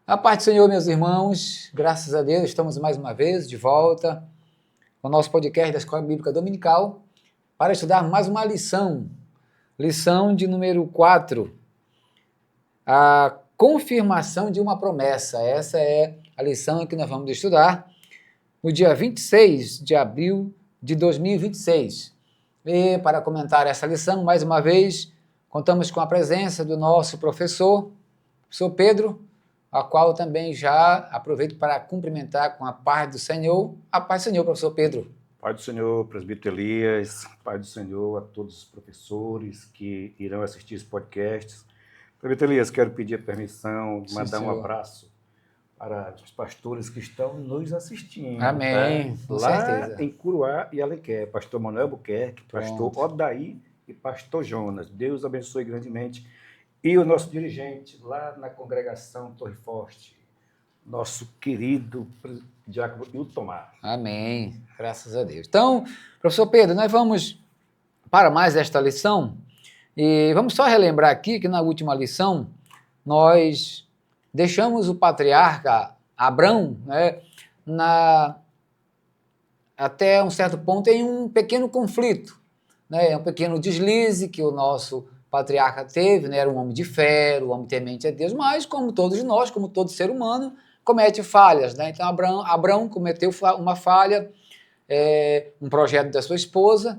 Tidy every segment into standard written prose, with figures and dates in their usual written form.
A paz do Senhor, meus irmãos, graças a Deus, estamos mais uma vez de volta com o nosso podcast da Escola Bíblica Dominical para estudar mais uma lição de número 4, a confirmação de uma promessa. Essa é a lição que nós vamos estudar no dia 26 de abril de 2026. E para comentar essa lição, mais uma vez, contamos com a presença do nosso professor Pedro, a qual também já aproveito para cumprimentar com a paz do Senhor. A paz do Senhor, professor Pedro. Paz do Senhor, presbítero Elias, paz do Senhor a todos os professores que irão assistir esse podcast. Presbítero Elias, quero pedir a permissão de mandar um abraço para os pastores que estão nos assistindo. Amém, tá? Com Lá certeza. em Curuá e Alenquer, pastor Manuel Buquerque, pastor Odaí e pastor Jonas. Deus abençoe grandemente. E o nosso dirigente lá na congregação Torre Forte, nosso querido diácono Iltomar. Amém, graças a Deus. Então, professor Pedro, nós vamos para mais esta lição e vamos só relembrar aqui que na última lição nós deixamos o patriarca Abrão, né, até um certo ponto em um pequeno conflito, né, um pequeno deslize que o nosso patriarca teve, né, era um homem de fé, um homem temente a Deus, mas como todos nós, como todo ser humano, comete falhas, né? Então Abrão cometeu uma falha, um projeto da sua esposa,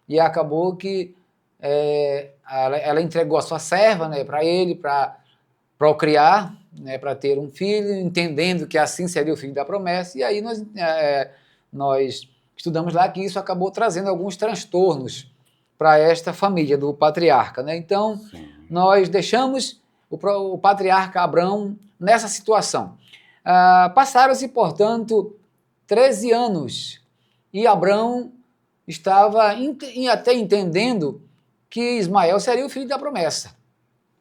e acabou que ela entregou a sua serva, né, para ele, para procriar, né, para ter um filho, entendendo que assim seria o filho da promessa, e aí nós estudamos lá que isso acabou trazendo alguns transtornos para esta família do patriarca, né? Então, sim, nós deixamos o patriarca Abrão nessa situação. Passaram-se, portanto, 13 anos, e Abrão estava até entendendo que Ismael seria o filho da promessa.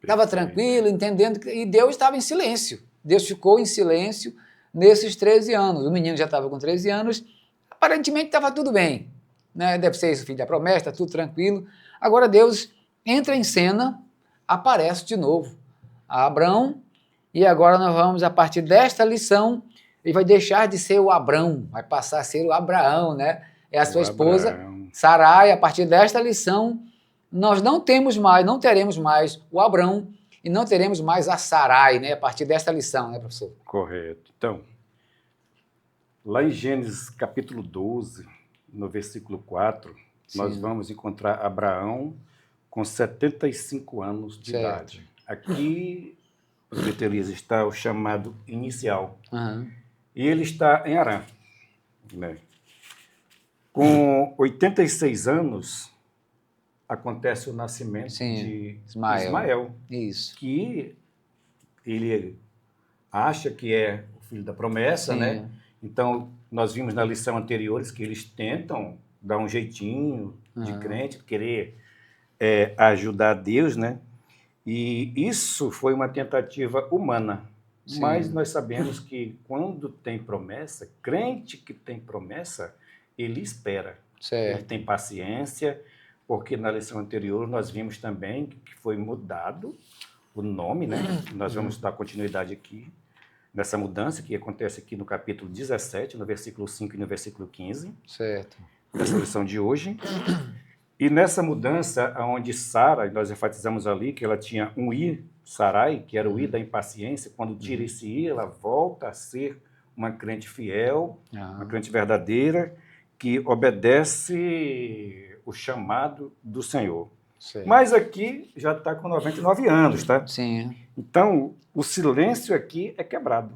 Estava tranquilo, entendendo, e Deus estava em silêncio. Deus ficou em silêncio nesses 13 anos. O menino já estava com 13 anos, aparentemente estava tudo bem, né? Deve ser esse o filho da promessa, está tudo tranquilo. Agora Deus entra em cena, aparece de novo a Abrão, e agora nós vamos, a partir desta lição, ele vai deixar de ser o Abrão, vai passar a ser o Abraão, né? É a sua esposa, Sarai. A partir desta lição, nós não teremos mais o Abrão e não teremos mais a Sarai, né? A partir desta lição, né, professor? Correto. Então, lá em Gênesis capítulo 12, no versículo 4, sim, nós vamos encontrar Abraão com 75 anos de idade. Aqui, o Elias, está o chamado inicial. Uhum. E ele está em Harã, né? Com 86 anos, acontece o nascimento, sim, de Ismael. Isso. Que ele acha que é o filho da promessa, sim, né? Então, nós vimos na lição anteriores que eles tentam dar um jeitinho de crente, querer ajudar Deus, né? E isso foi uma tentativa humana. Sim. Mas nós sabemos que quando tem promessa, crente que tem promessa, ele espera. Certo. Ele tem paciência, porque na lição anterior nós vimos também que foi mudado o nome, né? Nós vamos dar continuidade aqui nessa mudança que acontece aqui no capítulo 17, no versículo 5 e no versículo 15. Certo. Nessa lição de hoje. E nessa mudança, onde Sara, nós enfatizamos ali que ela tinha um i, Sarai, que era o i da impaciência, quando tira esse i, ela volta a ser uma crente fiel, uma crente verdadeira, que obedece o chamado do Senhor. Sim. Mas aqui já está com 99 anos, tá? Sim. Então, o silêncio aqui é quebrado.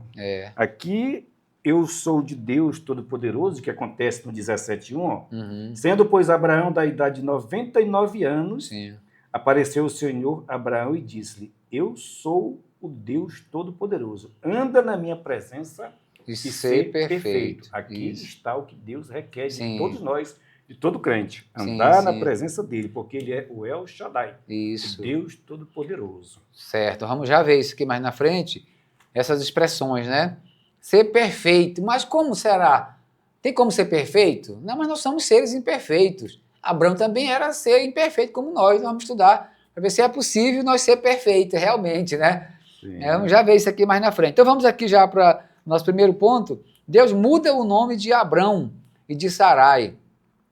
Aqui, eu sou de Deus Todo-Poderoso, que acontece no 17:1, sendo, pois, Abraão da idade de 99 anos, sim, apareceu o Senhor a Abraão e disse-lhe: eu sou o Deus Todo-Poderoso, anda na minha presença e ser perfeito. Aqui está o que Deus requer, sim, de todos nós, de todo crente, andar, sim, na presença dele, porque ele é o El Shaddai, o Deus Todo-Poderoso. Certo, vamos já ver isso aqui mais na frente, essas expressões, né? Ser perfeito, mas como será? Tem como ser perfeito? Não, mas nós somos seres imperfeitos. Abraão também era ser imperfeito como nós vamos estudar, para ver se é possível nós ser perfeitos, realmente, né? Vamos já ver isso aqui mais na frente. Então vamos aqui já para o nosso primeiro ponto. Deus muda o nome de Abrão e de Sarai.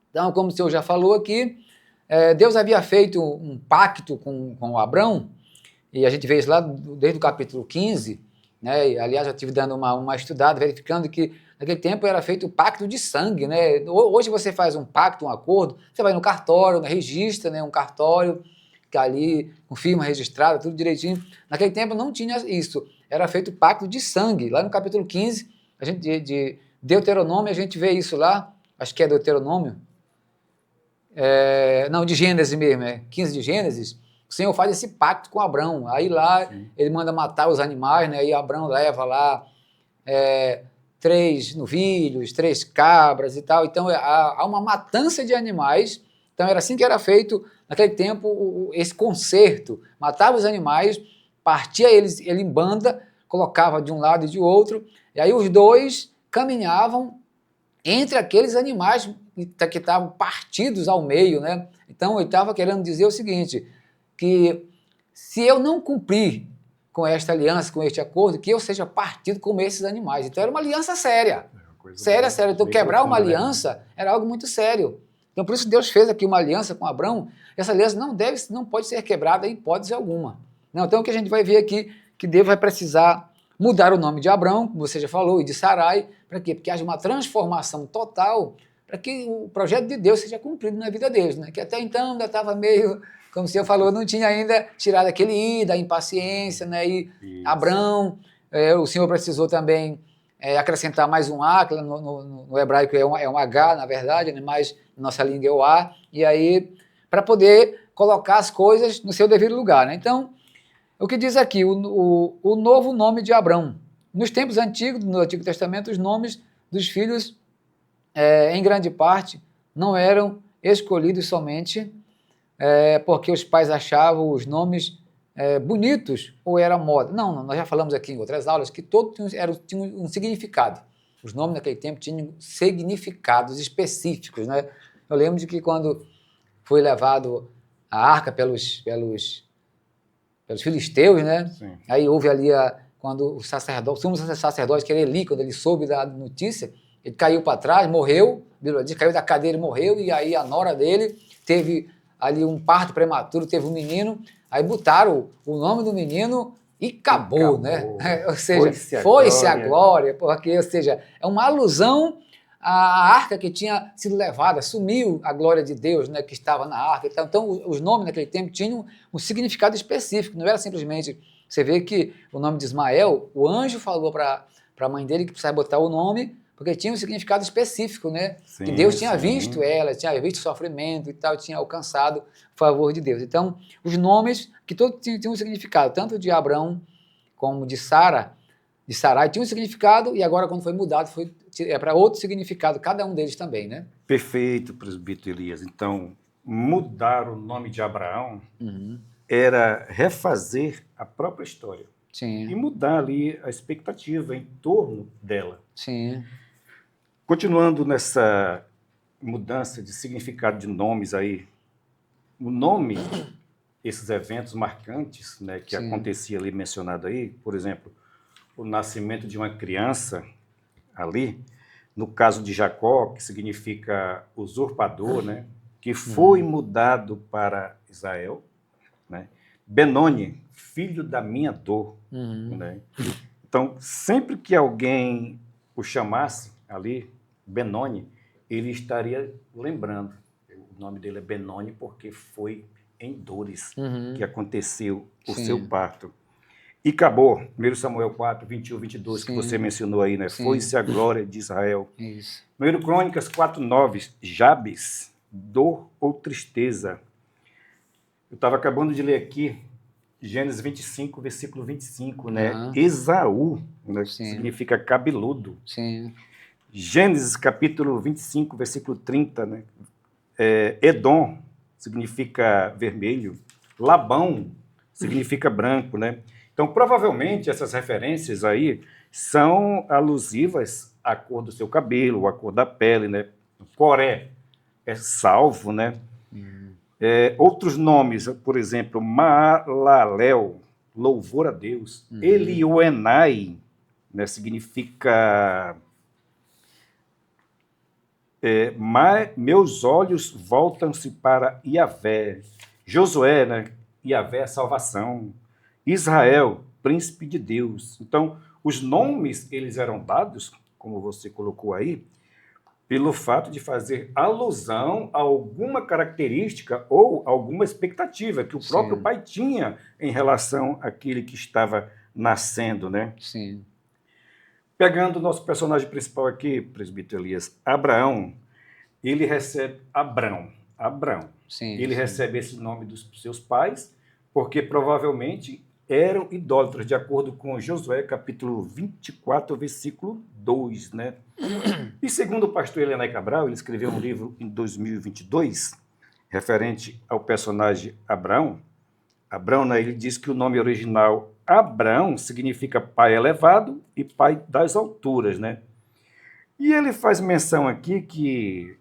Então, como o senhor já falou aqui, Deus havia feito um pacto com Abrão, e a gente vê isso lá desde o capítulo 15, né? E, aliás, eu estive dando uma estudada, verificando que naquele tempo era feito o pacto de sangue, né? Hoje você faz um pacto, um acordo, você vai no cartório, registra, né, um cartório, que ali, com firma registrada, tudo direitinho. Naquele tempo não tinha isso, era feito pacto de sangue. Lá no capítulo 15, a gente, de Deuteronômio, a gente vê isso lá, acho que é Deuteronômio, não, de Gênesis mesmo, 15 de Gênesis, o Senhor faz esse pacto com Abrão. Aí lá ele manda matar os animais, né? Aí Abrão leva lá 3 novilhos, 3 cabras e tal. Então há uma matança de animais. Então era assim que era feito naquele tempo esse concerto. Matava os animais, partia ele em banda, colocava de um lado e de outro, e aí os dois caminhavam entre aqueles animais que estavam partidos ao meio, né? Então ele estava querendo dizer o seguinte, que se eu não cumprir com esta aliança, com este acordo, que eu seja partido como esses animais. Então era uma aliança séria. Séria. Então quebrar uma aliança era algo muito sério. Então por isso Deus fez aqui uma aliança com Abrão. Essa aliança não pode ser quebrada em hipótese alguma. Não, então o que a gente vai ver aqui, que Deus vai precisar mudar o nome de Abrão, como você já falou, e de Sarai, para quê? Porque haja uma transformação total para que o projeto de Deus seja cumprido na vida deles, né? Que até então ainda estava meio, como o senhor falou, não tinha ainda tirado aquele da impaciência, né? E Abrão, o senhor precisou também acrescentar mais um A, que no hebraico é um H, na verdade, né? Mas na nossa língua é o A, e aí, para poder colocar as coisas no seu devido lugar, né? Então, o que diz aqui, o novo nome de Abrão. Nos tempos antigos, no Antigo Testamento, os nomes dos filhos, em grande parte, não eram escolhidos somente porque os pais achavam os nomes bonitos ou era moda. Não, nós já falamos aqui em outras aulas que todos tinham um significado. Os nomes naquele tempo tinham significados específicos, né? Eu lembro de que quando foi levado a arca pelos filisteus, né? Sim. Aí houve ali, quando o sumo sacerdote, que era Eli, quando ele soube da notícia, ele caiu para trás, morreu, caiu da cadeira e morreu, e aí a nora dele teve ali um parto prematuro, teve um menino, aí botaram o nome do menino e acabou, né? Ou seja, foi-se a glória, porque, ou seja, é uma alusão à arca que tinha sido levada, sumiu a glória de Deus, né, que estava na arca. Então, os nomes naquele tempo tinham um significado específico, não era simplesmente... Você vê que o nome de Ismael, o anjo falou para a mãe dele que precisava botar o nome, porque tinha um significado específico, né? Sim, que Deus tinha visto ela, tinha visto o sofrimento e tal, tinha alcançado o favor de Deus. Então, os nomes, que todos tinham um significado, tanto de Abrão como de Sarai tinha um significado, e agora, quando foi mudado, para outro significado, cada um deles também, né? Perfeito, presbítero Elias. Então, mudar o nome de Abraão era refazer a própria história. Sim. E mudar ali a expectativa em torno dela. Sim. Continuando nessa mudança de significado de nomes aí, o nome, esses eventos marcantes, né, que acontecia ali, mencionado aí, por exemplo, o nascimento de uma criança ali, no caso de Jacó, que significa usurpador, né, que foi mudado para Israel, né, Benoni, filho da minha dor. Né? Então, sempre que alguém o chamasse ali, Benoni, ele estaria lembrando. O nome dele é Benoni porque foi em dores que aconteceu o seu parto. E acabou, 1 Samuel 4, 21, 22, que você mencionou aí, né? Foi-se a glória de Israel. Isso. 1 Crônicas 4, 9, Jabes, dor ou tristeza. Eu estava acabando de ler aqui, Gênesis 25, versículo 25, né? Esaú, né? Significa cabeludo. Sim. Gênesis capítulo 25, versículo 30, né? Edom significa vermelho. Labão significa branco, né? Então, provavelmente, essas referências aí são alusivas à cor do seu cabelo, à cor da pele, né? Coré é salvo, né? Outros nomes, por exemplo, Maalalel, louvor a Deus. Elioenai, né, significa meus olhos voltam-se para Iavé. Josué, né, Iavé é salvação. Israel, príncipe de Deus. Então, os nomes, eles eram dados, como você colocou aí, pelo fato de fazer alusão a alguma característica ou alguma expectativa que o próprio pai tinha em relação àquele que estava nascendo, né? Sim. Pegando o nosso personagem principal aqui, presbítero Elias, Abraão, ele recebe Abrão. Sim, ele recebe esse nome dos seus pais, porque provavelmente eram idólatras, de acordo com Josué, capítulo 24, versículo 2, né? E segundo o pastor Elianai Cabral, ele escreveu um livro em 2022, referente ao personagem Abrão. Abrão, né, ele diz que o nome original Abrão significa pai elevado e pai das alturas, né? E ele faz menção aqui que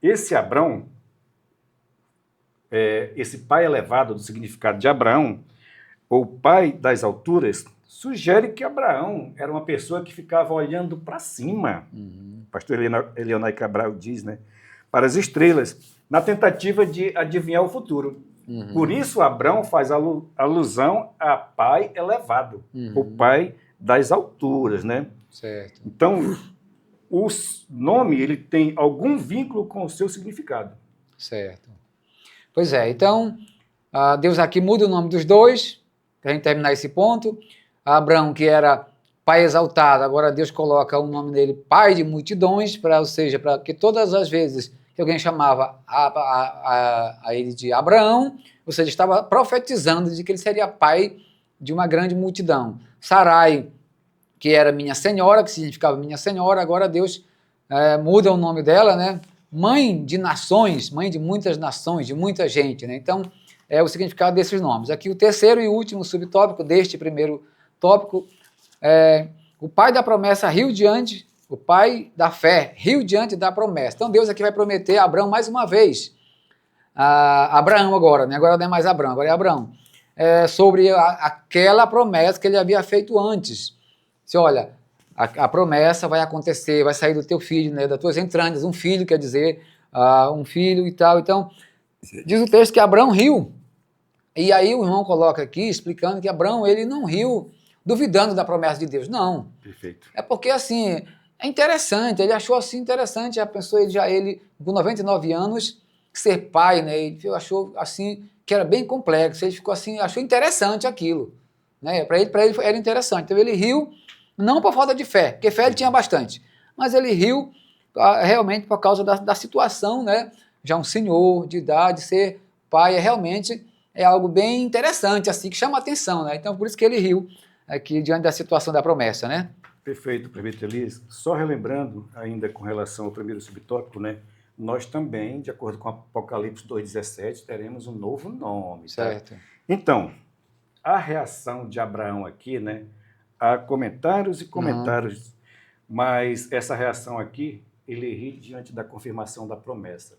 esse Abrão, esse pai elevado do significado de Abraão, ou pai das alturas, sugere que Abraão era uma pessoa que ficava olhando para cima. O pastor Elianai Cabral diz, né? Para as estrelas, na tentativa de adivinhar o futuro. Por isso, Abrão faz alusão a pai elevado, o pai das alturas, né? Certo. Então, o nome ele tem algum vínculo com o seu significado. Certo. Pois é, então, Deus aqui muda o nome dos dois, para a gente terminar esse ponto. Abrão, que era pai exaltado, agora Deus coloca o nome dele pai de multidões, ou seja, para que todas as vezes que alguém chamava a ele de Abraão, ou seja, estava profetizando de que ele seria pai de uma grande multidão. Sarai, que era minha senhora, que significava minha senhora, agora Deus muda o nome dela, né? Mãe de nações, mãe de muitas nações, de muita gente, né? Então, é o significado desses nomes. Aqui o terceiro e último subtópico deste primeiro tópico, o pai da promessa riu diante, o pai da fé riu diante da promessa. Então Deus aqui vai prometer a Abraão mais uma vez, Abraão agora, né? Agora não é mais Abraão, agora é Abraão, sobre aquela promessa que ele havia feito antes. Se olha, a promessa vai acontecer, vai sair do teu filho, né? Das tuas entranhas, um filho, quer dizer, um filho e tal. Então, diz o texto que Abraão riu. E aí o irmão coloca aqui, explicando que Abraão, ele não riu duvidando da promessa de Deus. Não. Perfeito. É porque, assim, é interessante, ele achou assim interessante, já pensou ele com 99 anos, ser pai, né? Ele achou assim, que era bem complexo, ele ficou assim, achou interessante aquilo, né? Para ele era interessante. Então ele riu, não por falta de fé, porque fé ele tinha bastante, mas ele riu realmente por causa da situação, né? Já um senhor de idade, ser pai, realmente é algo bem interessante, assim, que chama a atenção, né? Então, por isso que ele riu aqui diante da situação da promessa, né? Perfeito, presbítero Elias. Só relembrando, ainda com relação ao primeiro subtópico, né? Nós também, de acordo com Apocalipse 2,17, teremos um novo nome. Certo. Tá? Então, a reação de Abraão aqui, né? Há comentários e comentários, mas essa reação aqui, ele ri diante da confirmação da promessa.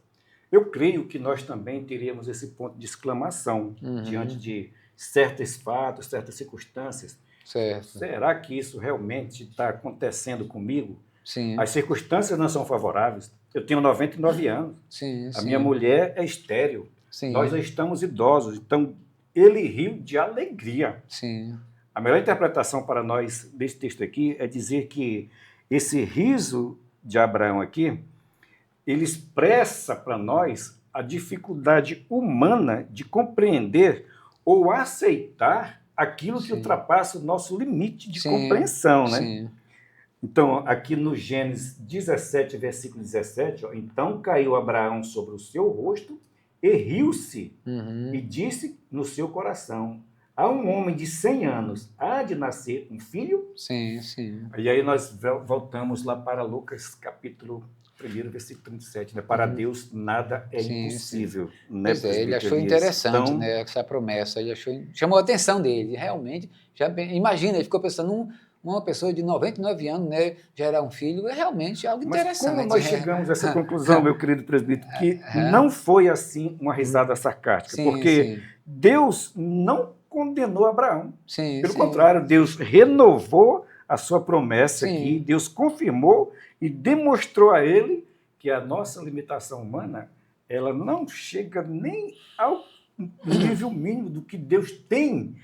Eu creio que nós também teríamos esse ponto de exclamação diante de certos fatos, certas circunstâncias. Certo. Será que isso realmente está acontecendo comigo? Sim. As circunstâncias não são favoráveis. Eu tenho 99 anos. Sim, a minha mulher é estéril. Sim. Nós já estamos idosos. Então, ele riu de alegria. Sim. A melhor interpretação para nós desse texto aqui é dizer que esse riso de Abraão aqui, ele expressa para nós a dificuldade humana de compreender ou aceitar aquilo que ultrapassa o nosso limite de compreensão, né? Sim. Então, aqui no Gênesis 17, versículo 17, então caiu Abraão sobre o seu rosto e riu-se e disse no seu coração, a um homem de 100 anos há de nascer um filho? Sim, sim. E aí nós voltamos lá para Lucas, capítulo 1, versículo 37, né? Para Deus nada é impossível. Né, pois ele achou interessante, então, né, essa promessa, chamou a atenção dele, realmente, imagina, ele ficou pensando, uma pessoa de 99 anos, né, gerar um filho, é realmente algo interessante. Mas como nós chegamos a essa conclusão, meu querido presbítero, que não foi assim uma risada sarcástica, porque Deus não condenou Abraão. Pelo contrário, Deus renovou a sua promessa aqui, Deus confirmou e demonstrou a ele que a nossa limitação humana, ela não chega nem ao nível mínimo do que Deus tem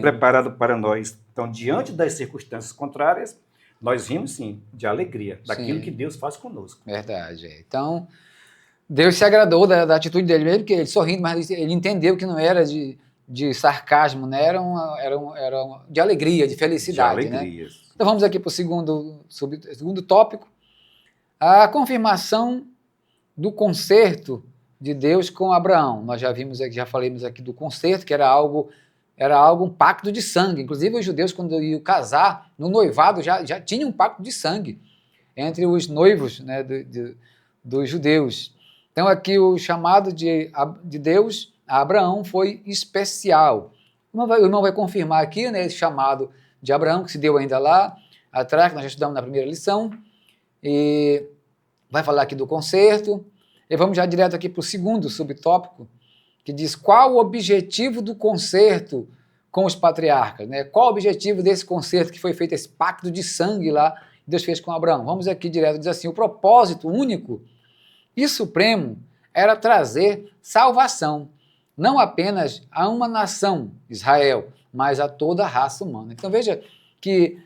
preparado para nós. Então, diante das circunstâncias contrárias, nós rimos, sim, de alegria, daquilo que Deus faz conosco. Verdade. Então, Deus se agradou da atitude dele, mesmo que ele sorrindo, mas ele entendeu que não era de sarcasmo, né? Era de alegria, de felicidade. De alegria. Né? Então, vamos aqui para o segundo tópico. A confirmação do concerto de Deus com Abraão. Nós já falamos aqui do concerto, que era algo, um pacto de sangue. Inclusive, os judeus, quando iam casar, no noivado, já tinha um pacto de sangue entre os noivos, né, dos judeus. Então, aqui o chamado de Deus a Abraão foi especial. O irmão vai confirmar aqui, né, esse chamado de Abraão, que se deu ainda lá atrás, que nós já estudamos na primeira lição, e vai falar aqui do concerto. E vamos já direto aqui para o segundo subtópico, que diz qual o objetivo do concerto com os patriarcas, né? Qual o objetivo desse concerto que foi feito, esse pacto de sangue lá que Deus fez com Abraão? Vamos aqui direto, diz assim, o propósito único e supremo era trazer salvação, não apenas a uma nação, Israel, mas a toda a raça humana. Então veja que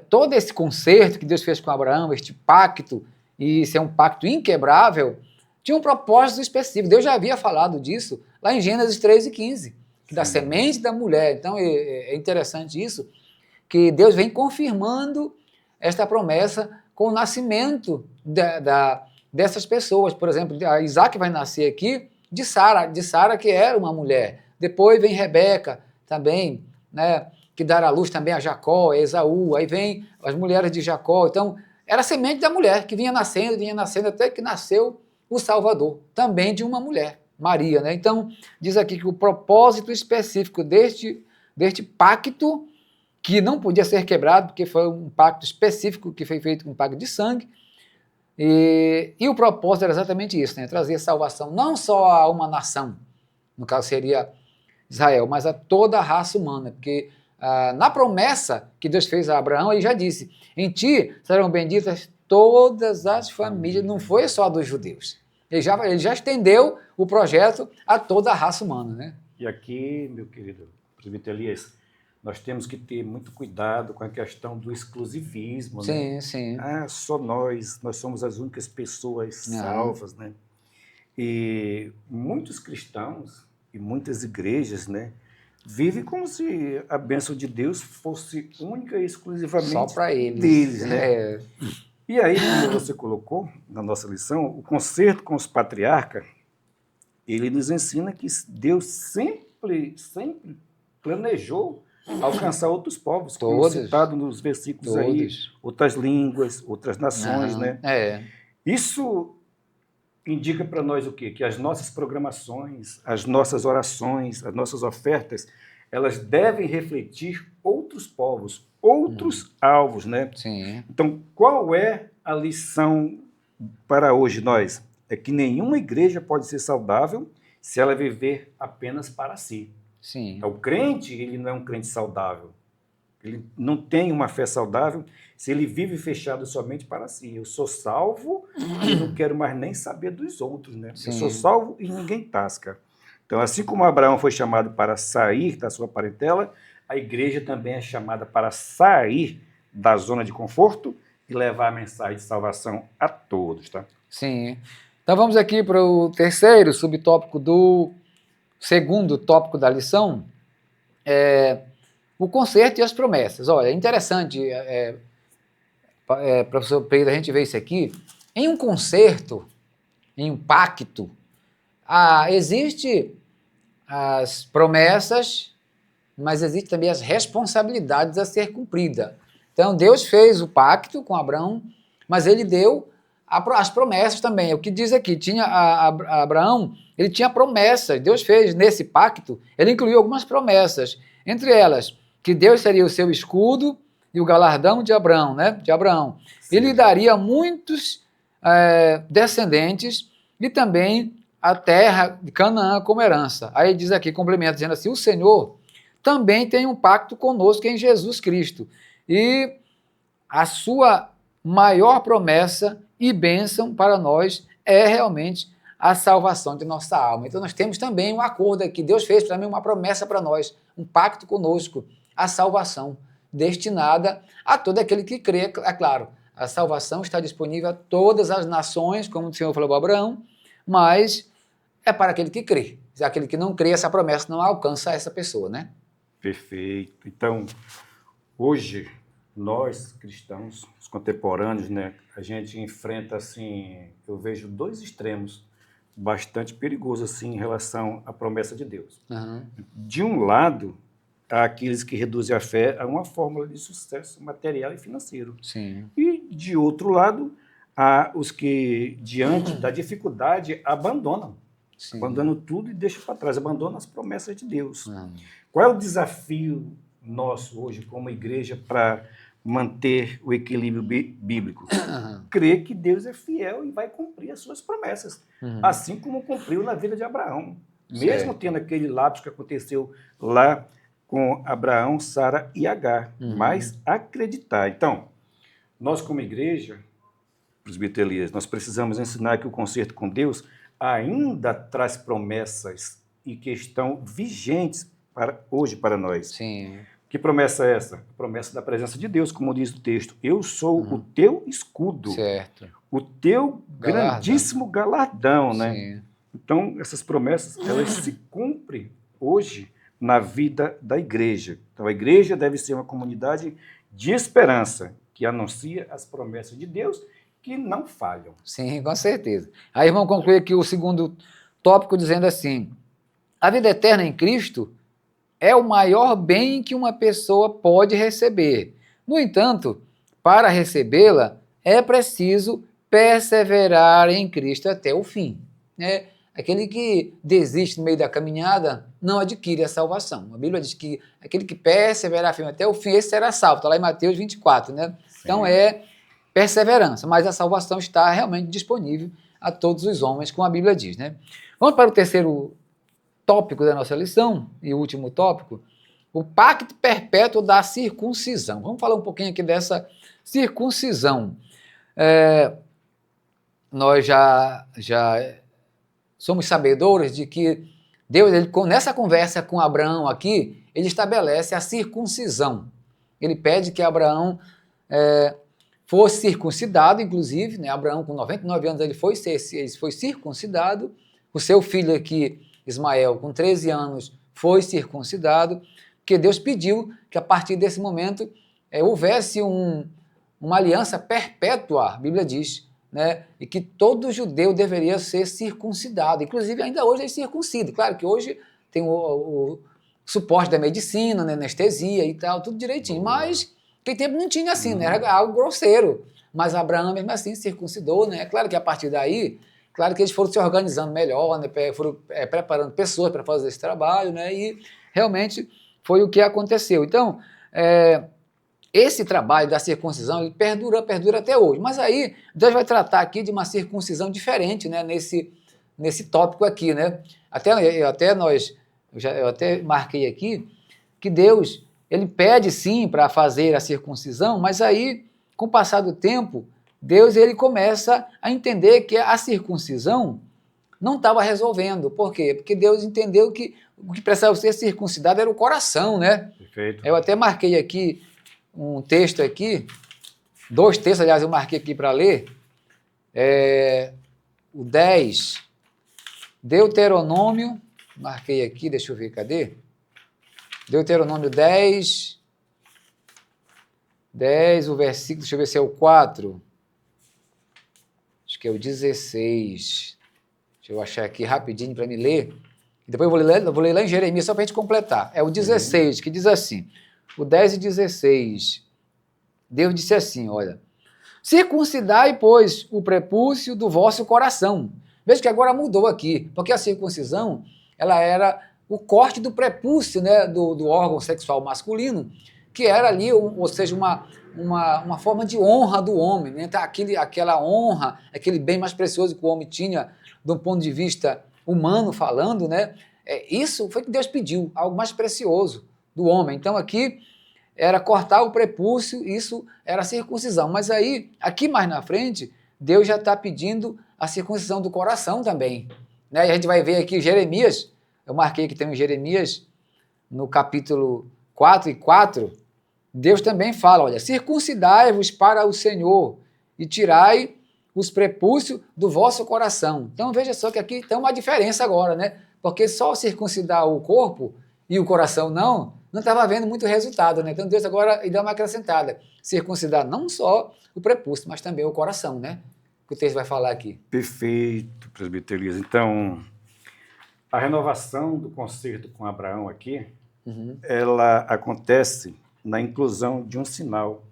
todo esse concerto que Deus fez com Abraão, este pacto, e isso é um pacto inquebrável, tinha um propósito específico. Deus já havia falado disso lá em Gênesis 3:15, que da semente da mulher. Então é interessante isso, que Deus vem confirmando esta promessa com o nascimento dessas pessoas. Por exemplo, Isaac vai nascer aqui de Sara, que era uma mulher. Depois vem Rebeca também, né, que dará à luz também a Jacó, a Esaú. Aí vem as mulheres de Jacó. Então, era a semente da mulher que vinha nascendo até que nasceu o Salvador, também de uma mulher, Maria, né? Então, diz aqui que o propósito específico deste pacto, que não podia ser quebrado, porque foi um pacto específico que foi feito com um pacto de sangue, e o propósito era exatamente isso, né? Trazer salvação não só a uma nação, no caso seria Israel, mas a toda a raça humana, porque na promessa que Deus fez a Abraão, ele já disse, em ti serão benditas todas as famílias, não foi só dos judeus. Ele já estendeu o projeto a toda a raça humana, né? E aqui, meu querido presbítero Elias, nós temos que ter muito cuidado com a questão do exclusivismo, sim, né? Sim. Só nós somos as únicas pessoas salvas, né? E muitos cristãos e muitas igrejas, né, vivem como se a bênção de Deus fosse única e exclusivamente só para deles, né? E aí, como você colocou na nossa lição, o concerto com os patriarcas, ele nos ensina que Deus sempre planejou alcançar outros povos, como citado nos versículos aí, outras línguas, outras nações, né? Isso indica para nós o quê? Que as nossas programações, as nossas orações, as nossas ofertas, elas devem refletir outros povos, outros alvos, né? Sim. Então, qual é a lição para hoje nós? É que nenhuma igreja pode ser saudável se ela viver apenas para si. Sim. Então, o crente, ele não é um crente saudável. Ele não tem uma fé saudável se ele vive fechado somente para si. Eu sou salvo e não quero mais nem saber dos outros, né? Sim. Eu sou salvo e ninguém tasca. Então, assim como Abraão foi chamado para sair da sua parentela, a igreja também é chamada para sair da zona de conforto e levar a mensagem de salvação a todos, tá? Sim. Então vamos aqui para o terceiro subtópico do segundo tópico da lição, o concerto e as promessas. Olha, é interessante, professor Pedro, a gente vê isso aqui. Em um concerto, em um pacto, existe as promessas, mas existem também as responsabilidades a ser cumpridas. Então, Deus fez o pacto com Abraão, mas ele deu as promessas também. O que diz aqui, Abraão, ele tinha promessas. Deus fez nesse pacto, ele incluiu algumas promessas, entre elas, que Deus seria o seu escudo e o galardão de Abraão, né? De Abraão. Sim. Ele daria muitos descendentes e também a terra de Canaã como herança. Aí diz aqui, complementa, dizendo assim, o Senhor também tem um pacto conosco em Jesus Cristo. E a sua maior promessa e bênção para nós é realmente a salvação de nossa alma. Então nós temos também um acordo aqui. Deus fez também uma promessa para nós, um pacto conosco, a salvação, destinada a todo aquele que crê, é claro. A salvação está disponível a todas as nações, como o Senhor falou para Abraão, mas é para aquele que crê. Se aquele que não crê, essa promessa não alcança essa pessoa, né? Perfeito. Então, hoje, nós, cristãos, os contemporâneos, né, a gente enfrenta, assim, eu vejo dois extremos bastante perigosos, assim, em relação à promessa de Deus. Uhum. De um lado, há aqueles que reduzem a fé a uma fórmula de sucesso material e financeiro. Sim. E, de outro lado, há os que, diante da dificuldade, abandonam. Sim. Abandonam tudo e deixam para trás, abandonam as promessas de Deus. Uhum. Qual é o desafio nosso hoje, como igreja, para manter o equilíbrio bíblico? Uhum. Crer que Deus é fiel e vai cumprir as suas promessas, assim como cumpriu na vida de Abraão. Mesmo tendo aquele lapso que aconteceu lá com Abraão, Sara e Agar, mas acreditar. Então, nós como igreja, presbítero Elias, nós precisamos ensinar que o concerto com Deus ainda traz promessas e que estão vigentes hoje para nós. Sim. Que promessa é essa? A promessa da presença de Deus, como diz o texto. Eu sou o teu escudo, certo. O teu grandíssimo galardão, né? Sim. Então, essas promessas, elas se cumprem hoje na vida da igreja. Então, a igreja deve ser uma comunidade de esperança, que anuncia as promessas de Deus, que não falham. Sim, com certeza. Aí vamos concluir aqui o segundo tópico dizendo assim: a vida eterna em Cristo é o maior bem que uma pessoa pode receber. No entanto, para recebê-la, é preciso perseverar em Cristo até o fim. Aquele que desiste no meio da caminhada não adquire a salvação. A Bíblia diz que aquele que perseverar firme até o fim, esse será salvo. Está lá em Mateus 24, né? Sim. Então é perseverança, mas a salvação está realmente disponível a todos os homens, como a Bíblia diz, né? Vamos para o terceiro tópico da nossa lição, e o último tópico, o pacto perpétuo da circuncisão. Vamos falar um pouquinho aqui dessa circuncisão. Nós já somos sabedores de que Deus, nessa conversa com Abraão aqui, ele estabelece a circuncisão. Ele pede que Abraão fosse circuncidado, inclusive, né? Abraão com 99 anos ele foi circuncidado, o seu filho aqui, Ismael, com 13 anos, foi circuncidado, porque Deus pediu que a partir desse momento houvesse uma aliança perpétua, a Bíblia diz, né? E que todo judeu deveria ser circuncidado. Inclusive, ainda hoje é circuncido. Claro que hoje tem o suporte da medicina, né? Anestesia e tal, tudo direitinho. Mas naquele tempo não tinha assim, né? Era algo grosseiro. Mas Abraão, mesmo assim, circuncidou, né? Claro que a partir daí, claro que eles foram se organizando melhor, né? Foram preparando pessoas para fazer esse trabalho, né? E realmente foi o que aconteceu. Então, esse trabalho da circuncisão, ele perdura até hoje. Mas aí, Deus vai tratar aqui de uma circuncisão diferente, né? Nesse tópico aqui, né? Eu até marquei aqui que Deus, ele pede sim para fazer a circuncisão, mas aí, com o passar do tempo, Deus ele começa a entender que a circuncisão não estava resolvendo. Por quê? Porque Deus entendeu que o que precisava ser circuncidado era o coração, né? Perfeito. Eu até marquei aqui um texto aqui, 2 textos, aliás, eu marquei aqui para ler, o 10, Deuteronômio, marquei aqui, deixa eu ver, cadê? Deuteronômio 10, o versículo, deixa eu ver se é o 4, acho que é o 16, deixa eu achar aqui rapidinho para me ler, depois eu vou ler lá em Jeremias, só para a gente completar, é o 16, que diz assim, o 10 e 16, Deus disse assim, olha, circuncidai, pois, o prepúcio do vosso coração. Veja que agora mudou aqui, porque a circuncisão, ela era o corte do prepúcio, né, do órgão sexual masculino, que era ali, ou seja, uma forma de honra do homem, né? Então, aquela honra, aquele bem mais precioso que o homem tinha, do ponto de vista humano falando, né? Isso foi que Deus pediu, algo mais precioso, do homem. Então aqui era cortar o prepúcio, isso era a circuncisão. Mas aí, aqui mais na frente, Deus já está pedindo a circuncisão do coração também. Né? E a gente vai ver aqui Jeremias, eu marquei que tem um Jeremias, no capítulo 4:4, Deus também fala, olha, circuncidai-vos para o Senhor e tirai os prepúcios do vosso coração. Então veja só que aqui tem uma diferença agora, né? Porque só circuncidar o corpo e o coração não estava havendo muito resultado, né? Então Deus agora dá uma acrescentada, circuncidar não só o prepúcio, mas também o coração, né? Que o texto vai falar aqui. Perfeito, presbítero Elias. Então, a renovação do concerto com Abraão aqui, ela acontece na inclusão de um sinal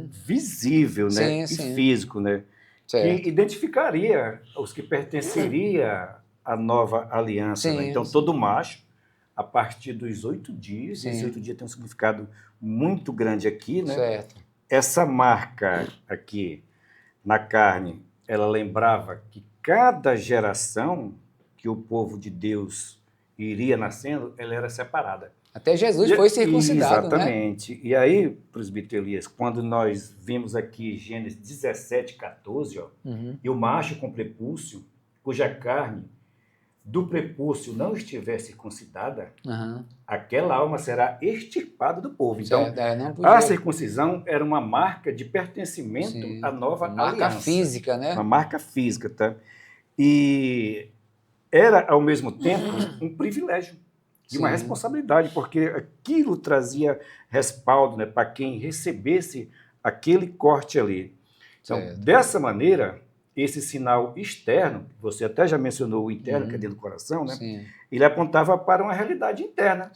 visível, né? E físico, né? Certo. Que identificaria os que pertenceriam à nova aliança. Né? Então, todo macho, a partir dos 8 dias, esses 8 dias tem um significado muito grande aqui, né? Certo. Essa marca aqui na carne, ela lembrava que cada geração que o povo de Deus iria nascendo, ela era separada. Até Jesus foi circuncidado, exatamente. Né? E aí, presbítero Elias, quando nós vimos aqui Gênesis 17:14, e o macho com prepúcio, cuja carne do prepúcio não estiver circuncidada, aquela alma será extirpada do povo. Então, a circuncisão era uma marca de pertencimento à nova aliança. Uma marca física, né? Uma marca física, tá? E era, ao mesmo tempo, um privilégio e uma responsabilidade, porque aquilo trazia respaldo, né, para quem recebesse aquele corte ali. Então, dessa maneira, esse sinal externo, você até já mencionou o interno, que é dentro do coração, né? Ele apontava para uma realidade interna,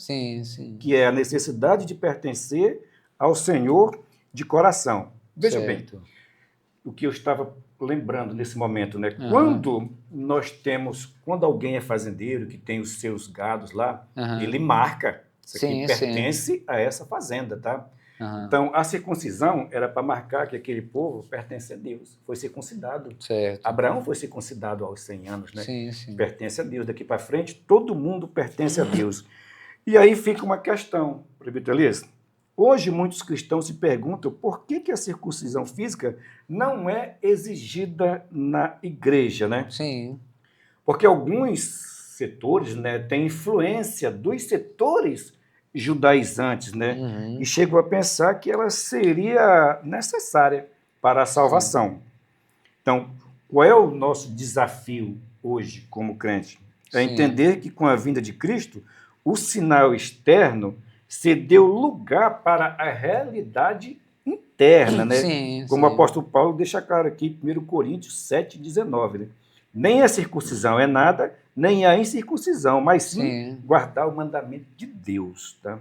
que é a necessidade de pertencer ao Senhor de coração. Veja bem, o que eu estava lembrando nesse momento, né? Quando alguém é fazendeiro, que tem os seus gados lá, ele marca, isso aqui pertence a essa fazenda, tá? Então, a circuncisão era para marcar que aquele povo pertence a Deus, foi circuncidado. Abraão foi circuncidado aos 100 anos, né? Pertence a Deus. Daqui para frente, todo mundo pertence a Deus. E aí fica uma questão, presbítero Elias. Hoje, muitos cristãos se perguntam por que a circuncisão física não é exigida na igreja, né? Porque alguns setores, né, têm influência dos setores judaizantes, né? E chegam a pensar que ela seria necessária para a salvação. Então, qual é o nosso desafio hoje como crente? É entender que com a vinda de Cristo, o sinal externo cedeu lugar para a realidade interna, né? Como o apóstolo Paulo deixa claro aqui em 1 Coríntios 7:19, né? Nem a circuncisão é nada, nem a incircuncisão, mas sim guardar o mandamento de Deus, tá?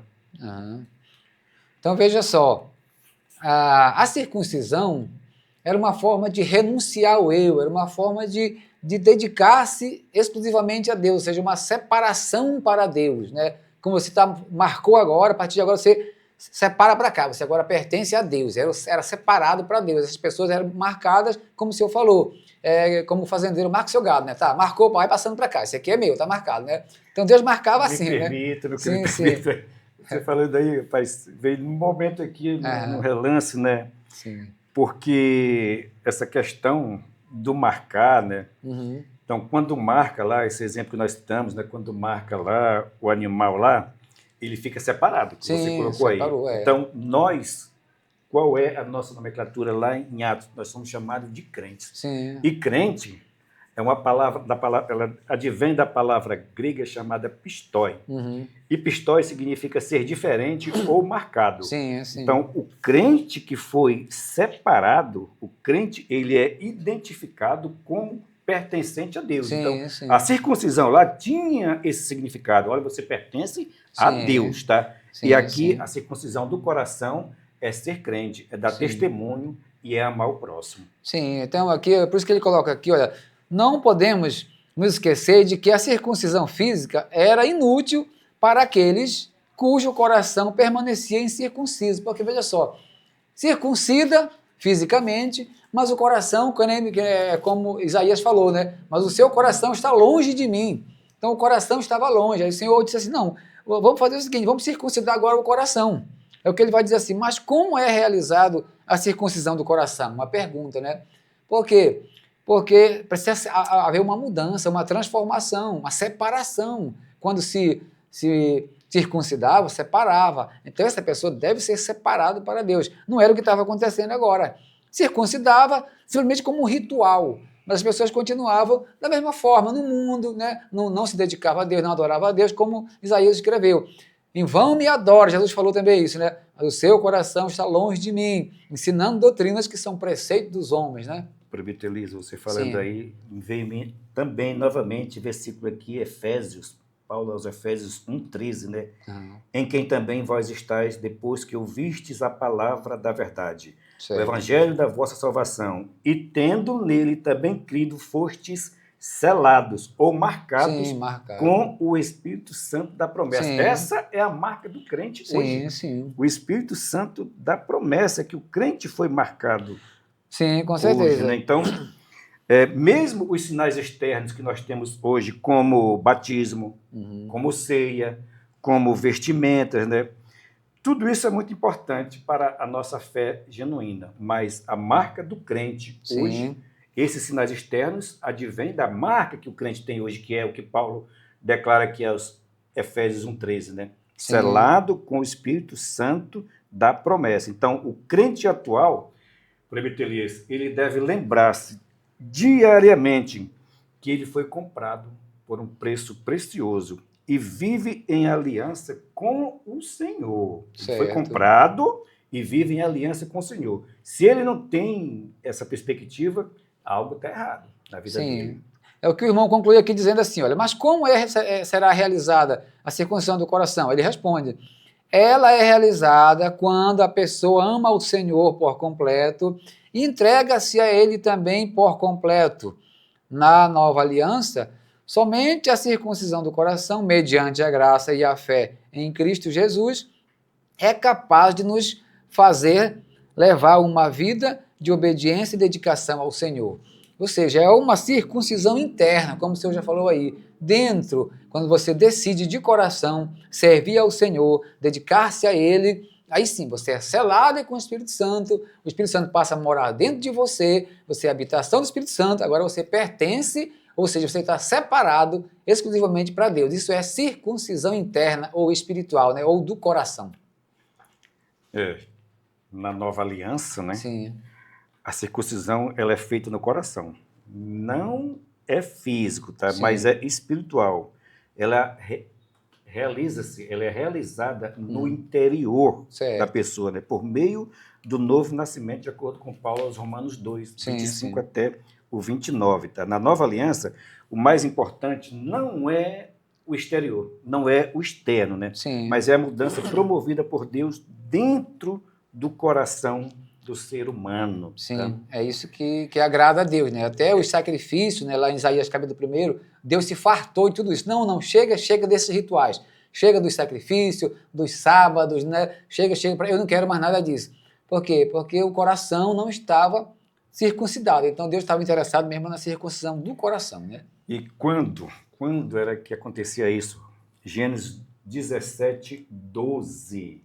Então, veja só, a circuncisão era uma forma de renunciar ao eu, era uma forma de dedicar-se exclusivamente a Deus, ou seja, uma separação para Deus, né? Como você marcou agora, a partir de agora você separa para cá, você agora pertence a Deus, era separado para Deus, essas pessoas eram marcadas, como o senhor falou, como o fazendeiro marca o seu gado, né? Tá, marcou, vai passando para cá, esse aqui é meu, tá marcado, né? Então Deus marcava assim, né? Você falou daí, rapaz, veio num momento aqui, no relance, né? Porque essa questão do marcar, né? Então, quando marca lá, esse exemplo que nós estamos, né? Quando marca lá o animal lá, ele fica separado, que você colocou separou, aí. Então, qual é a nossa nomenclatura lá em Atos? Nós somos chamados de crentes. E crente é uma palavra, ela advém da palavra grega chamada pistói. E pistói significa ser diferente ou marcado. Então, o crente que foi separado, o crente, ele é identificado como pertencente a Deus. Então, a circuncisão lá tinha esse significado. Olha, você pertence a Deus, tá? E aqui, a circuncisão do coração é ser crente, é dar testemunho e é amar o próximo. Então aqui, por isso que ele coloca aqui, olha, não podemos nos esquecer de que a circuncisão física era inútil para aqueles cujo coração permanecia incircunciso. Porque, veja só, circuncida fisicamente, mas o coração, como Isaías falou, né? Mas o seu coração está longe de mim. Então o coração estava longe. Aí o Senhor disse assim, não, vamos fazer o seguinte, vamos circuncidar agora o coração. É o que ele vai dizer assim, mas como é realizado a circuncisão do coração? Uma pergunta, né? Por quê? Porque precisa haver uma mudança, uma transformação, uma separação. Quando se circuncidava, separava. Então essa pessoa deve ser separada para Deus. Não era o que estava acontecendo agora. Circuncidava simplesmente como um ritual, mas as pessoas continuavam da mesma forma, no mundo, né? Não se dedicava a Deus, não adorava a Deus, como Isaías escreveu. Em vão me adora, Jesus falou também isso, né? O seu coração está longe de mim, ensinando doutrinas que são preceitos dos homens, né? Prefeito Elias, você falando aí, veio também novamente versículo aqui, Efésios, Paulo aos Efésios 1,13, né? Em quem também vós estáis, depois que ouvistes a palavra da verdade, o evangelho da vossa salvação, e tendo nele também crido, fostes selados ou marcados com o Espírito Santo da promessa. Sim. Essa é a marca do crente hoje. Sim. O Espírito Santo da promessa, que o crente foi marcado. Sim, com certeza. Hoje, né? Então, mesmo os sinais externos que nós temos hoje, como batismo, como ceia, como vestimentas, né? Tudo isso é muito importante para a nossa fé genuína, mas a marca do crente hoje, esses sinais externos advêm da marca que o crente tem hoje, que é o que Paulo declara aqui aos Efésios 1,13, né? Selado com o Espírito Santo da promessa. Então, o crente atual, prefeito Elias, ele deve lembrar-se diariamente que ele foi comprado por um preço precioso e vive em aliança com o Senhor. Ele foi comprado e vive em aliança com o Senhor. Se ele não tem essa perspectiva, algo está errado na vida dele. É o que o irmão conclui aqui dizendo assim, olha, mas como será realizada a circuncisão do coração? Ele responde, ela é realizada quando a pessoa ama o Senhor por completo e entrega-se a Ele também por completo. Na nova aliança, somente a circuncisão do coração, mediante a graça e a fé em Cristo Jesus, é capaz de nos fazer levar uma vida de obediência e dedicação ao Senhor. Ou seja, é uma circuncisão interna, como o senhor já falou aí, dentro, quando você decide de coração servir ao Senhor, dedicar-se a Ele, aí sim, você é selado com o Espírito Santo, o Espírito Santo passa a morar dentro de você, você é a habitação do Espírito Santo, agora você pertence, ou seja, você está separado exclusivamente para Deus. Isso é circuncisão interna ou espiritual, né? Ou do coração. Na nova aliança, né? Sim. A circuncisão ela é feita no coração. Não é físico, tá? Mas é espiritual. Ela realiza-se, ela é realizada no interior da pessoa, né? Por meio do novo nascimento, de acordo com Paulo aos Romanos 2, 25 até o 29. Tá? Na nova aliança, o mais importante não é o exterior, não é o externo, né? Mas é a mudança promovida por Deus dentro do coração do ser humano. Tá? É isso que agrada a Deus, né? Até os sacrifícios, né? Lá em Isaías capítulo 1, Deus se fartou de tudo isso. Não, chega desses rituais. Chega dos sacrifícios, dos sábados, né? Chega, eu não quero mais nada disso. Por quê? Porque o coração não estava circuncidado. Então Deus estava interessado mesmo na circuncisão do coração, né? E quando era que acontecia isso? Gênesis 17, 12.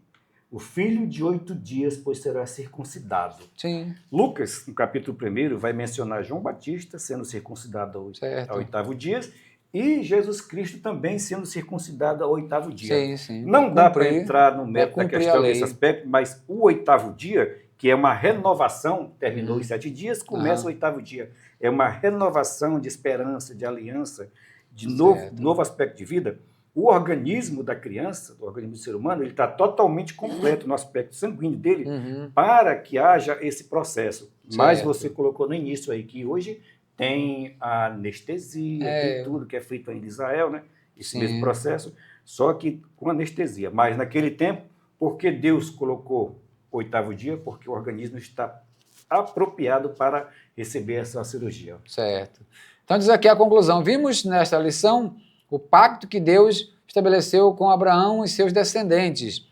O filho de 8 dias, pois será circuncidado. Lucas, no capítulo 1, vai mencionar João Batista sendo circuncidado ao 8º dia e Jesus Cristo também sendo circuncidado ao 8º dia. Não dá para entrar no mérito da questão desse aspecto, mas o 8º dia, que é uma renovação, terminou os 7 dias, começa o 8º dia. É uma renovação de esperança, de aliança, de novo aspecto de vida. O organismo da criança, o organismo do ser humano, ele está totalmente completo no aspecto sanguíneo dele para que haja esse processo. Mas você colocou no início aí que hoje tem a anestesia, tem tudo que é feito em Israel, né? Esse mesmo processo, só que com anestesia. Mas naquele tempo, porque Deus colocou o 8º dia? Porque o organismo está apropriado para receber essa cirurgia. Então diz aqui a conclusão. Vimos nesta lição o pacto que Deus estabeleceu com Abraão e seus descendentes.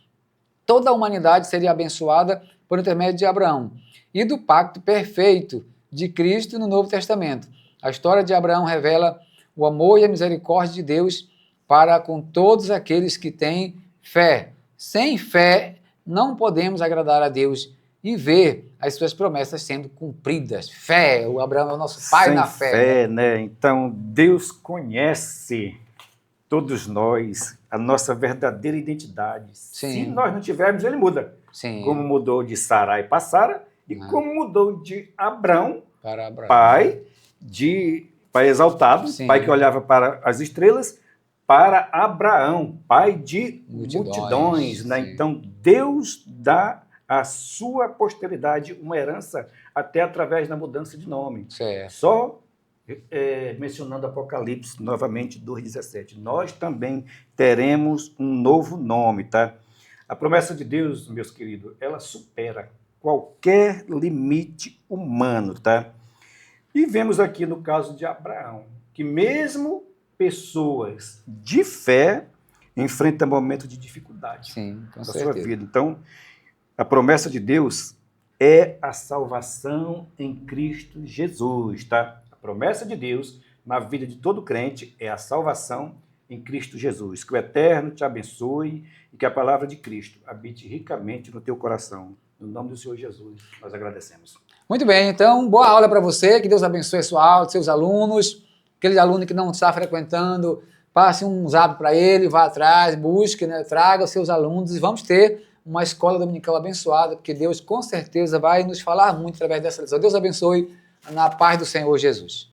Toda a humanidade seria abençoada por intermédio de Abraão. E do pacto perfeito de Cristo no Novo Testamento. A história de Abraão revela o amor e a misericórdia de Deus para com todos aqueles que têm fé. Sem fé, não podemos agradar a Deus e ver as suas promessas sendo cumpridas. Fé, o Abraão é o nosso pai sem na fé. Fé, né? Então, Deus conhece todos nós, a nossa verdadeira identidade. Sim. Se nós não tivermos, ele muda. Sim. Como mudou de Sarai para Sara e como mudou de Abrão, para Abraão, pai exaltado, Sim. pai que olhava para as estrelas, para Abraão, pai de multidões. Né? Então, Deus dá à sua posteridade uma herança até através da mudança de nome. Certo. Só mencionando Apocalipse, novamente, 2,17. Nós também teremos um novo nome, tá? A promessa de Deus, meus queridos, ela supera qualquer limite humano, tá? E vemos aqui no caso de Abraão, que mesmo pessoas de fé enfrentam momentos de dificuldade. Sim, com na certeza. sua vida. Então, a promessa de Deus é a salvação em Cristo Jesus, tá? A promessa de Deus na vida de todo crente é a salvação em Cristo Jesus. Que o Eterno te abençoe e que a palavra de Cristo habite ricamente no teu coração. No nome do Senhor Jesus, nós agradecemos. Muito bem, então, boa aula para você, que Deus abençoe a sua aula, seus alunos, aquele aluno que não está frequentando, passe um zap para ele, vá atrás, busque, né, traga os seus alunos e vamos ter uma escola dominical abençoada, porque Deus com certeza vai nos falar muito através dessa lição. Deus abençoe na paz do Senhor Jesus.